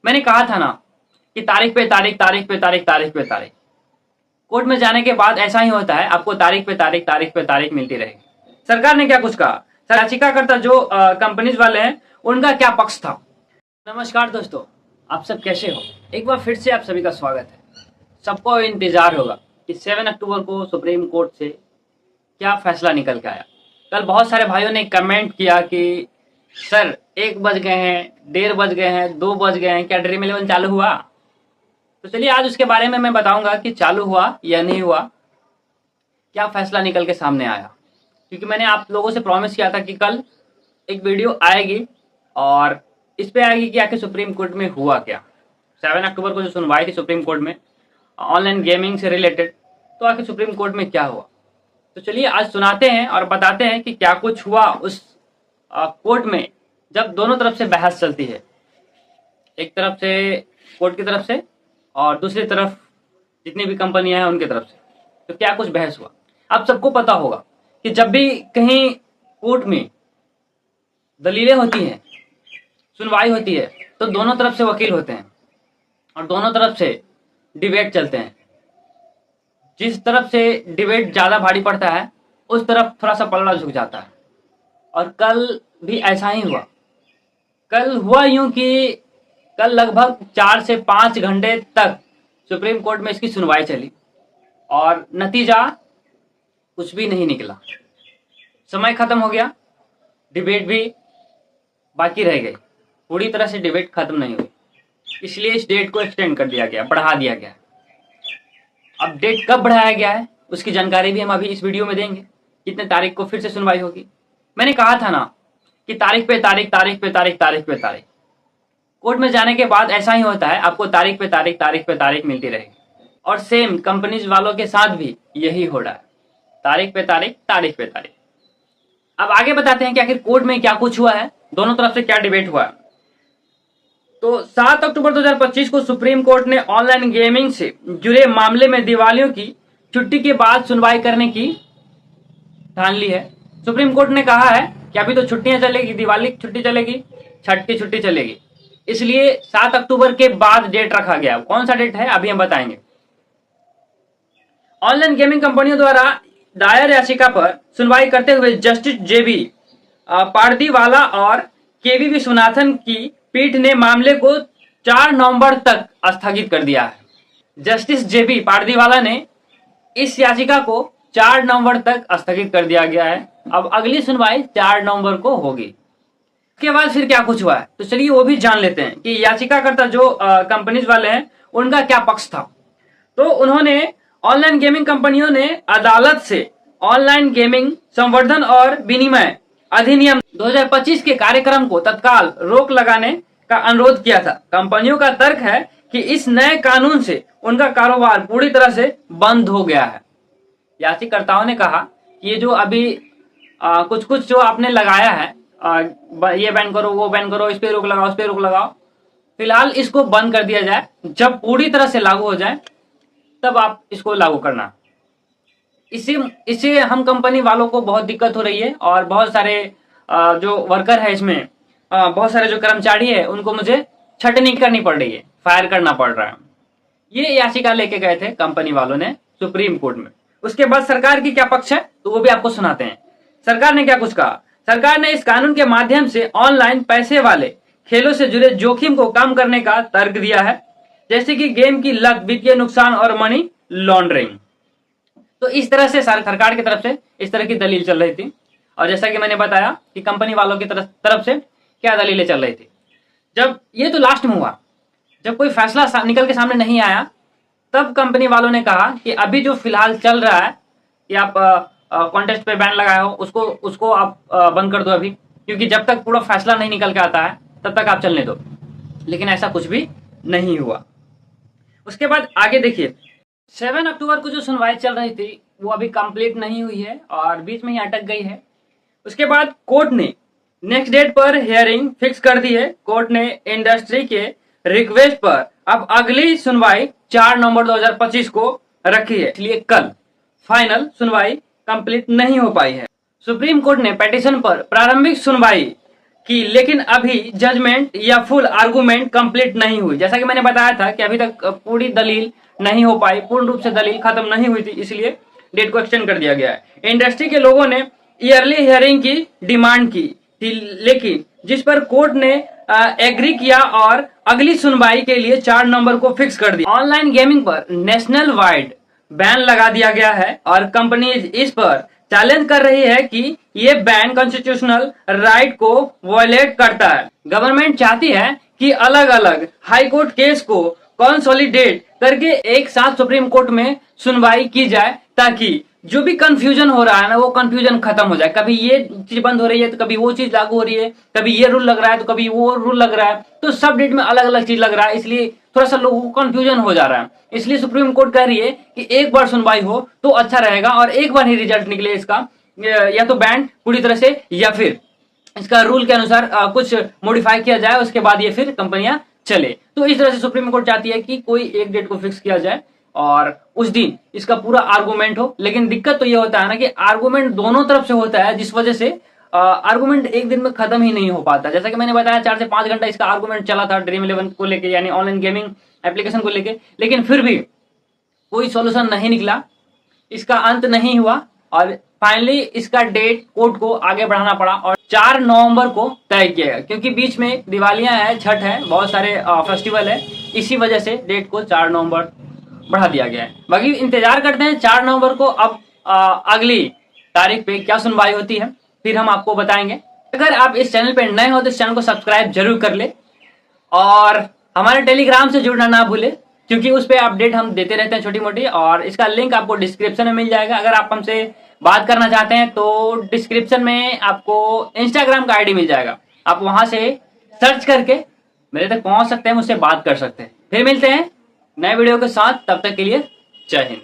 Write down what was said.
मैंने कहा था ना कि तारीख पे तारीख, तारीख पे तारीख, तारीख पे तारीख। कोर्ट में जाने के बाद ऐसा ही होता है, आपको तारीख पे तारीख, तारीख पे तारीख मिलती रहेगी। सरकार ने क्या कुछ कहा, याचिकाकर्ता जो कंपनीज वाले हैं उनका क्या पक्ष था। नमस्कार दोस्तों, आप सब कैसे हो। एक बार फिर से आप सभी का स्वागत है। सबको इंतजार होगा कि 7 अक्टूबर को सुप्रीम कोर्ट से क्या फैसला निकल के आया। कल बहुत सारे भाइयों ने कमेंट किया कि सर 1 बज गए हैं, 1:30 बज गए हैं, 2 बज गए हैं, क्या ड्रीम 11 चालू हुआ। तो चलिए आज उसके बारे में मैं बताऊंगा कि चालू हुआ या नहीं हुआ, क्या फैसला निकल के सामने आया। क्योंकि मैंने आप लोगों से प्रॉमिस किया था कि कल एक वीडियो आएगी और इस पे आएगी कि आखिर सुप्रीम कोर्ट में हुआ क्या। 7 अक्टूबर को जो सुनवाई थी सुप्रीम कोर्ट में ऑनलाइन गेमिंग से रिलेटेड, तो आखिर सुप्रीम कोर्ट में क्या हुआ। तो चलिए आज सुनाते हैं और बताते हैं कि क्या कुछ हुआ उस कोर्ट में, जब दोनों तरफ से बहस चलती है, एक तरफ से कोर्ट की तरफ से और दूसरी तरफ जितनी भी कंपनियां हैं उनकी तरफ से। तो क्या कुछ बहस हुआ। आप सबको पता होगा कि जब भी कहीं कोर्ट में दलीलें होती हैं, सुनवाई होती है, तो दोनों तरफ से वकील होते हैं और दोनों तरफ से डिबेट चलते हैं। जिस तरफ से डिबेट ज्यादा भारी पड़ता है उस तरफ थोड़ा सा पलड़ा झुक जाता है। और कल भी ऐसा ही हुआ। कल हुआ यूं कि कल लगभग 4 से 5 घंटे तक सुप्रीम कोर्ट में इसकी सुनवाई चली और नतीजा कुछ भी नहीं निकला। समय खत्म हो गया, डिबेट भी बाकी रह गई, पूरी तरह से डिबेट खत्म नहीं हुई। इसलिए इस डेट को एक्सटेंड कर दिया गया, बढ़ा दिया गया। अब डेट कब बढ़ाया गया है उसकी जानकारी भी हम अभी इस वीडियो में देंगे। कितने तारीख को फिर से सुनवाई होगी। मैंने कहा था ना कि तारीख पे तारीख, तारीख पे तारीख, तारीख पे तारीख। कोर्ट में जाने के बाद ऐसा ही होता है, आपको तारीख पे तारीख, तारीख पे तारीख मिलती रहेगी। और सेम कंपनीज वालों के साथ भी यही हो रहा है, तारीख पे तारीख, तारीख पे तारीख। अब आगे बताते हैं कि आखिर कोर्ट में क्या कुछ हुआ है, दोनों तरफ से क्या डिबेट हुआ है। तो 7 अक्टूबर 2025 को सुप्रीम कोर्ट ने ऑनलाइन गेमिंग से जुड़े मामले में दिवालियों की छुट्टी के बाद सुनवाई करने की ठान ली है। सुप्रीम कोर्ट ने कहा है कि अभी तो छुट्टियां चलेगी, दिवाली की छुट्टी चलेगी, छठ की छुट्टी चलेगी, इसलिए 7 अक्टूबर के बाद डेट रखा गया। कौन सा डेट है अभी हम बताएंगे। ऑनलाइन गेमिंग कंपनियों द्वारा दायर याचिका पर सुनवाई करते हुए जस्टिस जेबी पारदीवाला और केवी विश्वनाथन की पीठ ने मामले को 4 नवंबर तक स्थगित कर दिया है। जस्टिस जेबी पारदीवाला ने इस याचिका को 4 नवंबर तक स्थगित कर दिया गया है। अब अगली सुनवाई 4 नवंबर को होगी। इसके बाद फिर क्या कुछ हुआ है, तो चलिए वो भी जान लेते हैं कि याचिकाकर्ता जो कंपनीज वाले हैं उनका क्या पक्ष था। तो उन्होंने ऑनलाइन गेमिंग कंपनियों ने अदालत से ऑनलाइन गेमिंग संवर्धन और विनिमय अधिनियम 2025 के कार्यक्रम को तत्काल रोक लगाने का अनुरोध किया था। कंपनियों का तर्क है कि इस नए कानून से उनका कारोबार पूरी तरह से बंद हो गया है। याचिकाकर्ताओं ने कहा कि ये जो अभी कुछ कुछ जो आपने लगाया है, ये बैन करो, वो बैन करो, इस पे रोक लगाओ, उस पे रोक लगाओ, फिलहाल इसको बंद कर दिया जाए। जब पूरी तरह से लागू हो जाए तब आप इसको लागू करना। इससे हम कंपनी वालों को बहुत दिक्कत हो रही है और बहुत सारे जो वर्कर है इसमें, बहुत सारे जो कर्मचारी है उनको मुझे छटनी करनी पड़ रही है, फायर करना पड़ रहा है। ये याचिका लेके गए थे कंपनी वालों ने सुप्रीम कोर्ट में। उसके बाद सरकार की क्या पक्ष है तो वो भी आपको सुनाते हैं। सरकार ने क्या कुछ कहा। सरकार ने इस कानून के माध्यम से ऑनलाइन पैसे वाले खेलों से जुड़े जोखिम को कम करने का तर्क दिया है, जैसे कि गेम की लत, वित्तीय नुकसान और मनी लॉन्ड्रिंग। तो इस तरह से सरकार की तरफ से इस तरह की दलील चल रही थी। और जैसा कि मैंने बताया कि कंपनी वालों की तरफ से क्या दलीलें चल रही थी। जब ये तो लास्ट में हुआ, जब कोई फैसला निकल के सामने नहीं आया, तब कंपनी वालों ने कहा कि अभी जो फिलहाल चल रहा है कि आप कॉन्टेस्ट पे बैन लगाए हो उसको आप बंद कर दो अभी, क्योंकि जब तक पूरा फैसला नहीं निकल के आता है तब तक आप चलने दो। लेकिन ऐसा कुछ भी नहीं हुआ। उसके बाद आगे देखिए, 7 अक्टूबर को जो सुनवाई चल रही थी वो अभी कंप्लीट नहीं हुई है और बीच में ही अटक गई है। उसके बाद कोर्ट ने नेक्स्ट डेट पर हियरिंग फिक्स कर दी है। कोर्ट ने इंडस्ट्री के रिक्वेस्ट पर अब अगली सुनवाई 4 नवंबर 2025 को रखी है, इसलिए कल फाइनल सुनवाई कंप्लीट नहीं हो पाई है। सुप्रीम कोर्ट ने पिटीशन पर प्रारंभिक सुनवाई कि लेकिन अभी जजमेंट या फुल आर्गुमेंट कंप्लीट नहीं हुई। जैसा कि मैंने बताया था कि अभी तक पूरी दलील नहीं हो पाई, पूर्ण रूप से दलील खत्म नहीं हुई थी, इसलिए डेट को एक्सटेंड कर दिया गया है। इंडस्ट्री के लोगों ने ईयरली हियरिंग की डिमांड की थी, लेकिन जिस पर कोर्ट ने एग्री किया और अगली सुनवाई के लिए 4 नवंबर को फिक्स कर दिया। ऑनलाइन गेमिंग पर नेशनल वाइड बैन लगा दिया गया है और कंपनीज इस पर चैलेंज कर रही है कि ये बैन कॉन्स्टिट्यूशनल राइट को वायलेट करता है। गवर्नमेंट चाहती है कि अलग अलग हाई कोर्ट केस को कंसोलिडेट करके एक साथ सुप्रीम कोर्ट में सुनवाई की जाए, ताकि जो भी कंफ्यूजन हो रहा है ना, वो कंफ्यूजन खत्म हो जाए। कभी ये चीज बंद हो रही है तो कभी वो चीज लागू हो रही है, कभी ये रूल लग रहा है तो कभी वो रूल लग रहा है, तो सब डेट में अलग अलग चीज लग रहा है, इसलिए थोड़ा सा लोगों को कंफ्यूजन हो जा रहा है। इसलिए सुप्रीम कोर्ट कह रही है कि एक बार सुनवाई हो तो अच्छा रहेगा और एक बार ही रिजल्ट निकले इसका, या तो बैन पूरी तरह से या फिर इसका रूल के अनुसार कुछ मॉडिफाई किया जाए, उसके बाद ये फिर कंपनियां चले। तो इस तरह से सुप्रीम कोर्ट चाहती है कि कोई एक डेट को फिक्स किया जाए और उस दिन इसका पूरा आर्गुमेंट हो। लेकिन दिक्कत तो ये होता है ना कि आर्गुमेंट दोनों तरफ से होता है, जिस वजह से आर्गुमेंट एक दिन में खत्म ही नहीं हो पाता। जैसा कि मैंने बताया 4 से 5 घंटा इसका आर्गुमेंट चला था ड्रीम 11 को लेके, यानी ऑनलाइन गेमिंग एप्लीकेशन को लेके, लेकिन फिर भी कोई सॉल्यूशन नहीं निकला, इसका अंत नहीं हुआ और फाइनली इसका डेट कोर्ट को आगे बढ़ाना पड़ा और 4 नवंबर को तय किया गया, क्योंकि बीच में दिवालियां है, छठ है, बहुत सारे फेस्टिवल है, इसी वजह से डेट को 4 नवंबर बढ़ा दिया गया है। बाकी इंतजार करते हैं 4 नवंबर को अब अगली तारीख पे क्या सुनवाई होती है, फिर हम आपको बताएंगे। अगर आप इस चैनल पे नए हो तो इस चैनल को सब्सक्राइब जरूर कर ले और हमारे टेलीग्राम से जुड़ना ना भूले, क्योंकि उस पर अपडेट हम देते रहते हैं छोटी मोटी, और इसका लिंक आपको डिस्क्रिप्शन में मिल जाएगा। अगर आप हमसे बात करना चाहते हैं तो डिस्क्रिप्शन में आपको इंस्टाग्राम का आईडी मिल जाएगा, आप वहां से सर्च करके मेरे तक पहुंच सकते हैं, मुझसे बात कर सकते हैं। फिर मिलते हैं नए वीडियो के साथ, तब तक के लिए जय हिंद।